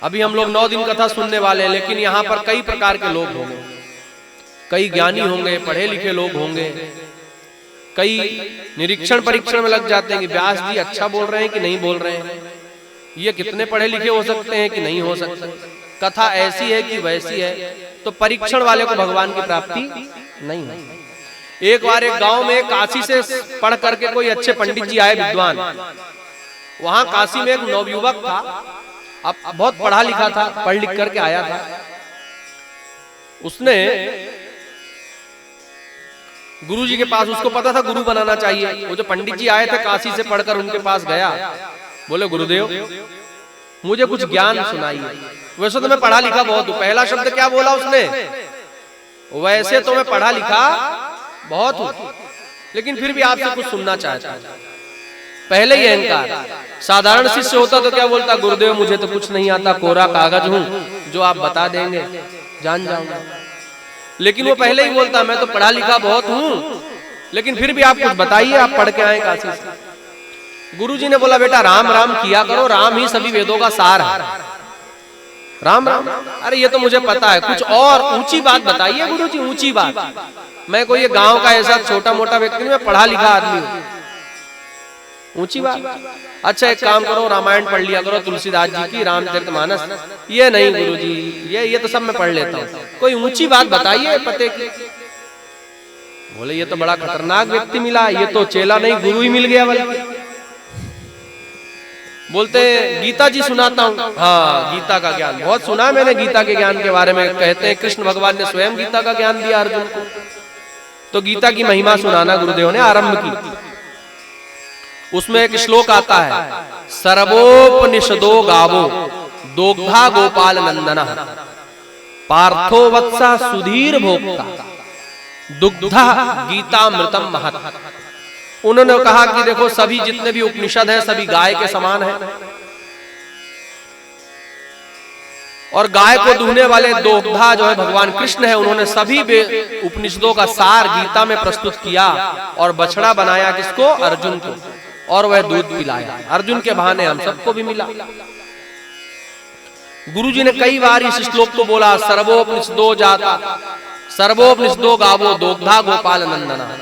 अभी हम लोग 9 दिन कथा सुनने वाले हैं, लेकिन यहाँ पर कई प्रकार के लोग होंगे, कई ज्ञानी होंगे, पढ़े लिखे लोग होंगे, कई निरीक्षण परीक्षण में लग जाते हैं कि व्यास जी अच्छा बोल रहे हैं कि नहीं बोल रहे हैं, ये कितने पढ़े लिखे हो सकते हैं कि नहीं हो सकते, कथा ऐसी है कि वैसी है। तो परीक्षण वाले को भगवान की प्राप्ति नहीं है। एक बार एक गांव में काशी से पढ़ करके कोई अच्छे पंडित जी आए, विद्वान। वहां काशी में एक नवयुवक था, अब बहुत पढ़ा लिखा था, पढ़ लिख करके आया था। उसने गुरु जी के पास, उसको पता था गुरु बनाना चाहिए। वो जो पंडित जी आए थे काशी से पढ़कर, उनके पास गया, बोले गुरुदेव मुझे कुछ ज्ञान सुनाइए। वैसे तो मैं पढ़ा लिखा बहुत हूं। पहला शब्द क्या बोला उसने? वैसे तो मैं पढ़ा लिखा बहुत हूं, लेकिन फिर भी आपसे कुछ सुनना चाहता हूं। पहले ही अहंकार। साधारण शिष्य होता तो क्या बोलता? गुरुदेव मुझे तो कुछ नहीं आता, कोरा कागज हूं, जो आप बता देंगे जान जाऊंगा। लेकिन वो पहले ही बोलता मैं तो पढ़ा लिखा बहुत हूं, लेकिन फिर भी आप कुछ बताइए, आप पढ़ के आए काशी से। गुरुजी ने बोला बेटा राम राम किया करो, राम ही सभी वेदों का सार है। राम राम, अरे ये तो मुझे पता है, कुछ और ऊंची बात बताइए गुरुजी, ऊंची बात। मैं कोई ये गांव का ऐसा छोटा मोटा व्यक्ति नहीं, मैं पढ़ा लिखा आदमी हूं, ऊंची बात। अच्छा एक काम करो, रामायण पढ़ लिया करो, तुलसीदास जी की, रामचरितमानस। ये नहीं गुरुजी, ये तो सब मैं पढ़ लेता हूँ, कोई ऊंची बात बताइए पते की। बोले ये तो बड़ा खतरनाक व्यक्ति मिला, ये तो चेला नहीं गुरु ही मिल गया। बल्कि बोलते गीता जी सुनाता हूँ। हाँ गीता का ज्ञान बहुत सुना मैंने, गीता के ज्ञान के बारे में। कहते हैं कृष्ण भगवान ने स्वयं गीता का ज्ञान दिया अर्जुन को। तो गीता की महिमा सुनाना गुरुदेव ने आरंभ की। उसमें एक श्लोक आता है, सर्वोपनिषदो गावो दोग्धा गोपाल नंदना पार्थो वत्सा सुधीर भोक्ता दुग्धा गीतामृतम महत्। उन्होंने कहा कि देखो सभी जितने भी उपनिषद हैं सभी गाय के समान हैं, और गाय को दूहने वाले दोग्धा जो है भगवान कृष्ण है। उन्होंने सभी उपनिषदों का सार गीता में प्रस्तुत किया, और बछड़ा बनाया किसको? अर्जुन को, और वह दूध पिलाया। अर्जुन के बहाने हम सबको भी मिला। गुरुजी ने कई बार इस श्लोक को बोला, सर्वोपनिषदो जाता सर्वोपनिषदो गावो दोग्धा गोपाल नंदना।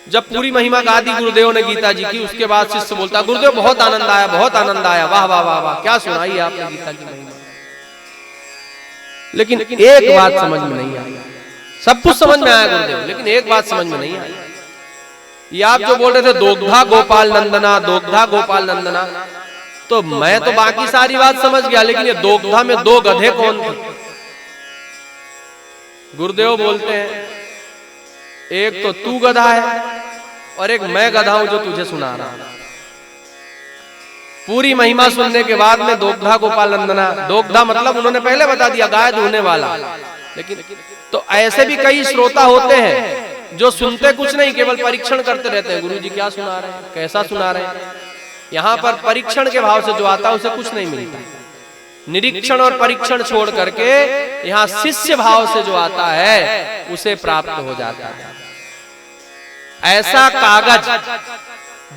जब पूरी महिमा गा दी गुरुदेव ने गीता जी की, उसके बाद शिष्य बोलता गुरुदेव बहुत आनंद आया, बहुत आनंद आया, वाह वाह वाह वाह, क्या सुनाई आपने गीता की महिमा। लेकिन एक बात समझ में नहीं आई। सब कुछ समझ में आया गुरुदेव, लेकिन एक बात समझ में नहीं आई। ये आप जो बोल रहे थे दोग्धा गोपाल नंदना, दोग्धा गोपाल नंदना, तो मैं तो बाकी सारी बात समझ गया, लेकिन ये दोग्धा में दो गधे कौन थे? गुरुदेव बोलते हैं एक तो तू गधा है, और एक मैं गधा हूं जो तुझे सुना रहा हूं। पूरी महिमा सुनने के बाद में दोग्धा गोपाल नंदना, दोग्धा मतलब उन्होंने पहले बता दिया गाय दूहने वाला। लेकिन तो ऐसे भी कई श्रोता होते हैं जो सुनते कुछ नहीं, केवल परीक्षण करते रहते हैं, गुरुजी क्या सुना रहे हैं, कैसा सुना रहे हैं। यहाँ पर परीक्षण के भाव से जो आता है उसे कुछ नहीं मिलता। निरीक्षण और परीक्षण छोड़ करके यहाँ शिष्य भाव से जो आता है उसे प्राप्त हो जाता है। ऐसा कागज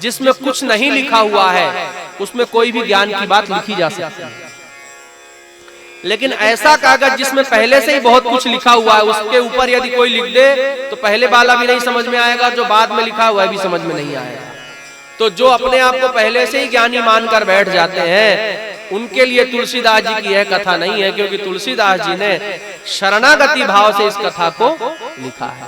जिसमें कुछ नहीं लिखा हुआ है, उसमें कोई भी ज्ञान की बात लिखी जा सकती है। लेकिन ऐसा कागज जिसमें पहले से ही बहुत कुछ लिखा हुआ है, उसके ऊपर यदि कोई लिख दे तो पहले वाला भी नहीं समझ में आएगा, जो बाद में लिखा हुआ है भी समझ में नहीं आएगा। तो जो अपने आप को पहले से ही ज्ञानी मानकर बैठ जाते हैं, उनके लिए तुलसीदास जी की यह कथा नहीं है, क्योंकि तुलसीदास जी ने शरणागति भाव से इस कथा को लिखा है।